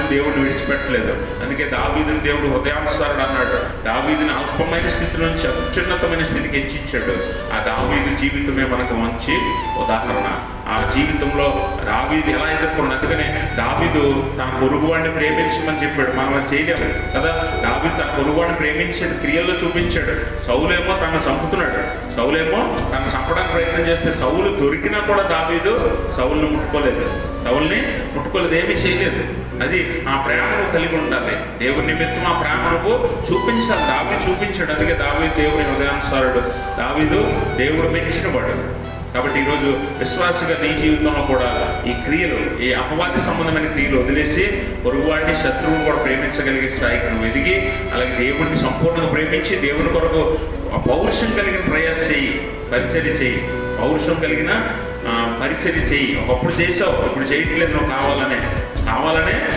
దేవుడు విడిచిపెట్టలేదు. అందుకే దావీదుని దేవుడు హృదయానుసారుడు అన్నాడు. దావీదుని అల్పమైన స్థితి నుంచి అత్యున్నతమైన స్థితికి హెచ్చించాడు. ఆ దావీదు జీవితమే మనకు మంచి ఉదాహరణ. ఆ జీవితంలో దావీదు ఎలా ఎదుర్కొన్నాడు. అందుకనే దావీదు తన పొరుగువాడిని ప్రేమించమని చెప్పాడు. మనం అది చేయలేము కదా. దావీదు తన పొరుగువాడిని ప్రేమించాడు, క్రియల్లో చూపించాడు. సౌలేమో తనను చంపుతున్నాడు. సౌలేమో తను చంపడానికి ప్రయత్నం చేస్తే సౌలు దొరికినా కూడా దావీదు సౌలుని ముట్టుకోలేదు. ఏమీ చేయలేదు. అది ఆ ప్రేమను కలిగి ఉండాలి. దేవుని నిమిత్తం ఆ ప్రేమను చూపించాలి. దావీదు చూపించాడు. అందుకే దావీదు దేవుని హృదయానుసారుడు. దావీదు దేవుడు మెచ్చిన వాడు. కాబట్టి ఈరోజు విశ్వాసగా నీ జీవితంలో కూడా ఈ క్రియలు, ఈ అపవాది సంబంధమైన క్రియలు వదిలేసి పొరుగువాడిని, శత్రువుని కూడా ప్రేమించగలిగే స్థాయికి నువ్వు ఎదిగి, అలాగే దేవుడిని సంపూర్ణంగా ప్రేమించి దేవుని కొరకు పౌరుషం కలిగిన ప్రయాస చేయి, పరిచర్య చేయి. పౌరుషం కలిగిన పరిచర్య చేయి. ఒకప్పుడు చేసావు, ఇప్పుడు చేయట్లేదు. నువ్వు కావాలనే